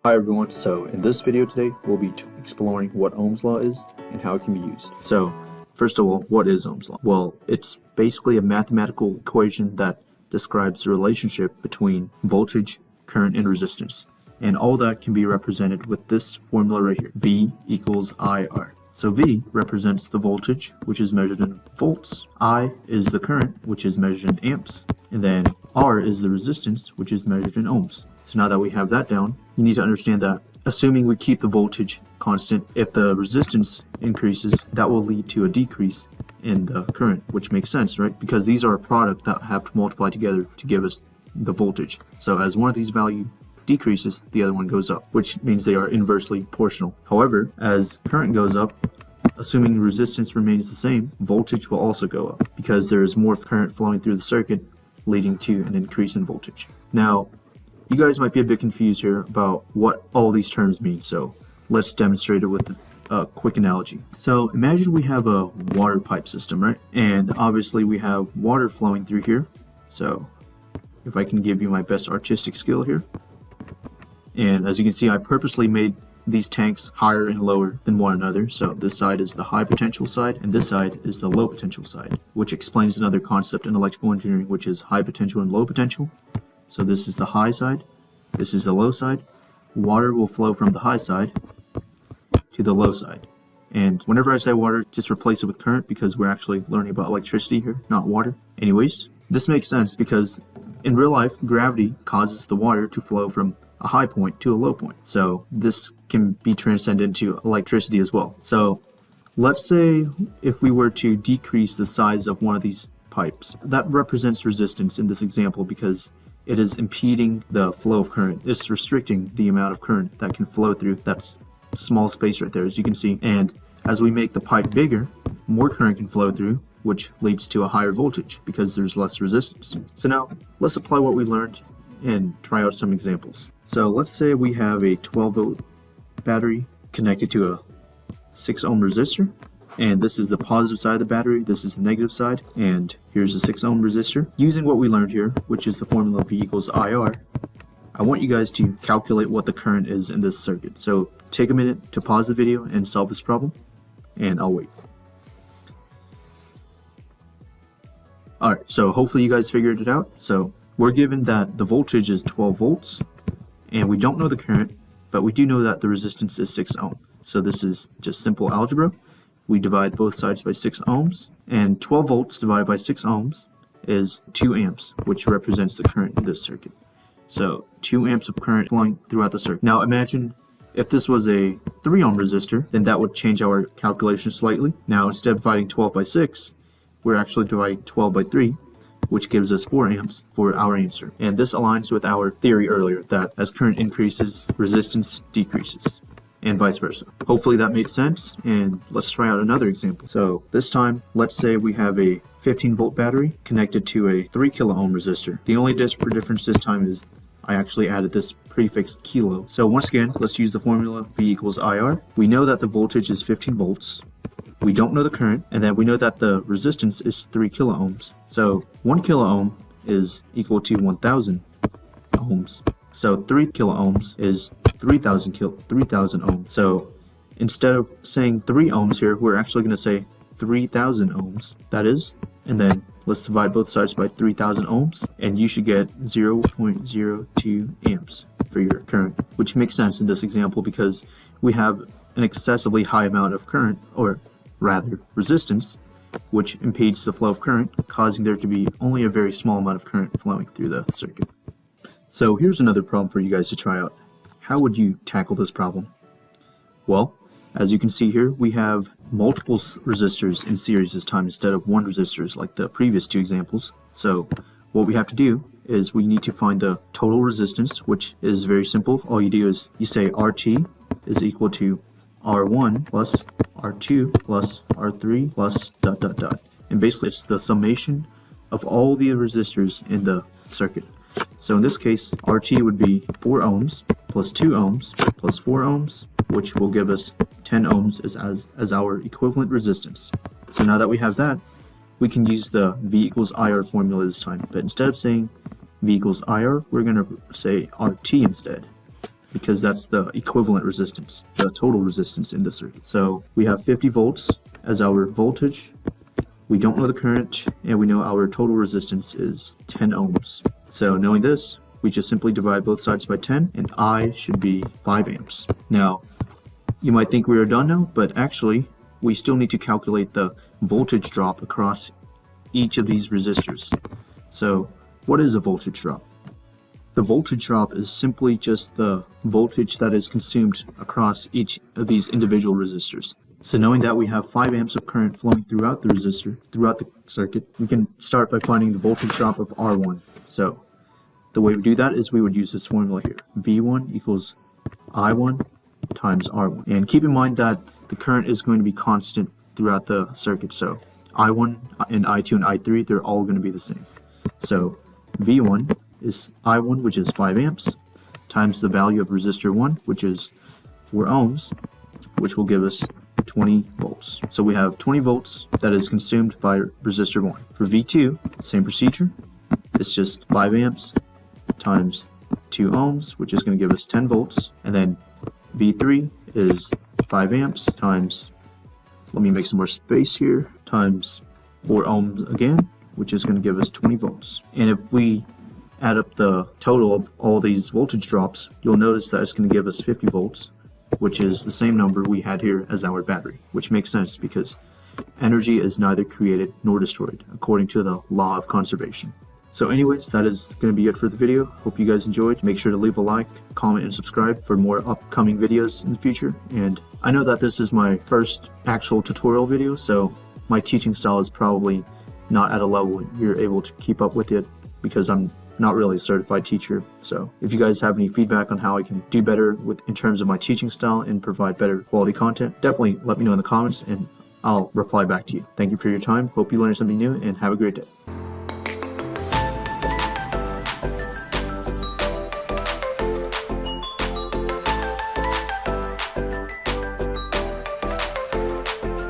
Hi everyone, so in this video today we'll be exploring what Ohm's law is and how it can be used. So first of all, what is Ohm's law? Well, it's basically a mathematical equation that describes the relationship between voltage, current, and resistance. And all that can be represented with this formula right here, V equals IR. So V represents the voltage, which is measured in volts. I is the current, which is measured in amps. And then R is the resistance, which is measured in ohms. So now that we have that down, you need to understand that assuming we keep the voltage constant, if the resistance increases, that will lead to a decrease in the current, which makes sense, right? Because these are a product that have to multiply together to give us the voltage. So as one of these values decreases, the other one goes up, which means they are inversely proportional. However, as current goes up, assuming resistance remains the same, voltage will also go up because there is more current flowing through the circuit, leading to an increase in voltage. Now, you guys might be a bit confused here about what all these terms mean, so let's demonstrate it with a quick analogy. So imagine we have a water pipe system, right? And obviously we have water flowing through here. So if I can give you my best artistic skill here. And as you can see, I purposely made these tanks higher and lower than one another. So this side is the high potential side and this side is the low potential side, which explains another concept in electrical engineering, which is high potential and low potential. So this is the high side, this is the low side. Water will flow from the high side to the low side. And whenever I say water, just replace it with current because we're actually learning about electricity here, not water. Anyways, this makes sense because in real life, gravity causes the water to flow from a high point to a low point. So this can be transcended into electricity as well. So let's say if we were to decrease the size of one of these pipes, that represents resistance in this example because it is impeding the flow of current. It's restricting the amount of current that can flow through that small space right there, as you can see. And as we make the pipe bigger, more current can flow through, which leads to a higher voltage because there's less resistance. So now let's apply what we learned and try out some examples. So let's say we have a 12-volt battery connected to a 6 ohm resistor, and this is the positive side of the battery, this is the negative side, and here's a 6 ohm resistor. Using what we learned here, which is the formula V equals IR, I want you guys to calculate what the current is in this circuit. So take a minute to pause the video and solve this problem, and I'll wait. Alright, so hopefully you guys figured it out. So we're given that the voltage is 12 volts, and we don't know the current, but we do know that the resistance is 6 ohm. So this is just simple algebra. We divide both sides by 6 ohms, and 12 volts divided by 6 ohms is 2 amps, which represents the current in this circuit. So 2 amps of current flowing throughout the circuit. Now imagine if this was a 3 ohm resistor, then that would change our calculation slightly. Now instead of dividing 12 by 6, we're actually dividing 12 by 3, which gives us 4 amps for our answer. And this aligns with our theory earlier that as current increases, resistance decreases, and vice versa. Hopefully that made sense, and let's try out another example. So this time, let's say we have a 15-volt battery connected to a 3 kilo ohm resistor. The only difference this time is I actually added this prefix kilo. So once again, let's use the formula V equals IR. We know that the voltage is 15 volts. We don't know the current, and then we know that the resistance is 3 kilo ohms. So 1 kilo ohm is equal to 1000 ohms. So 3 kilo ohms is 3000 ohms. So instead of saying 3 ohms here, we're actually going to say 3000 ohms. That is, and then let's divide both sides by 3000 ohms, and you should get 0.02 amps for your current, which makes sense in this example because we have an excessively high amount of current, or rather resistance, which impedes the flow of current, causing there to be only a very small amount of current flowing through the circuit. So here's another problem for you guys to try out. How would you tackle this problem? Well, as you can see here, we have multiple resistors in series this time instead of one resistors like the previous two examples. So what we have to do is we need to find the total resistance, which is very simple. All you do is you say RT is equal to R1 plus R2 plus R3 plus ... And basically it's the summation of all the resistors in the circuit. So in this case, RT would be 4 ohms plus 2 ohms plus 4 ohms, which will give us 10 ohms as our equivalent resistance. So now that we have that, we can use the V equals IR formula this time. But instead of saying V equals IR, we're going to say RT instead. because that's the equivalent resistance, the total resistance in the circuit. So we have 50 volts as our voltage. We don't know the current, and we know our total resistance is 10 ohms. So knowing this, we just simply divide both sides by 10, and I should be 5 amps. Now, you might think we are done now, but actually, we still need to calculate the voltage drop across each of these resistors. So, what is a voltage drop? The voltage drop is simply just the voltage that is consumed across each of these individual resistors. So knowing that we have 5 amps of current flowing throughout the resistor, throughout the circuit, we can start by finding the voltage drop of R1. So the way we do that is we would use this formula here. V1 equals I1 times R1. And keep in mind that the current is going to be constant throughout the circuit. So I1 and I2 and I3, they're all going to be the same. So V1 is I1, which is 5 amps, times the value of resistor 1, which is 4 ohms, which will give us 20 volts. So we have 20 volts that is consumed by resistor 1. For V2, same procedure. It's just 5 amps times 2 ohms, which is going to give us 10 volts. And then V3 is 5 amps times, let me make some more space here, times 4 ohms again, which is going to give us 20 volts. And if we add up the total of all these voltage drops, you'll notice that it's going to give us 50 volts, which is the same number we had here as our battery, which makes sense because energy is neither created nor destroyed, according to the law of conservation. So anyways, that is going to be it for the video. Hope you guys enjoyed. Make sure to leave a like, comment, and subscribe for more upcoming videos in the future. And I know that this is my first actual tutorial video, so my teaching style is probably not at a level you're able to keep up with it because I'm not really a certified teacher. So if you guys have any feedback on how I can do better in terms of my teaching style and provide better quality content, definitely let me know in the comments and I'll reply back to you. Thank you for your time. Hope you learned something new and have a great day.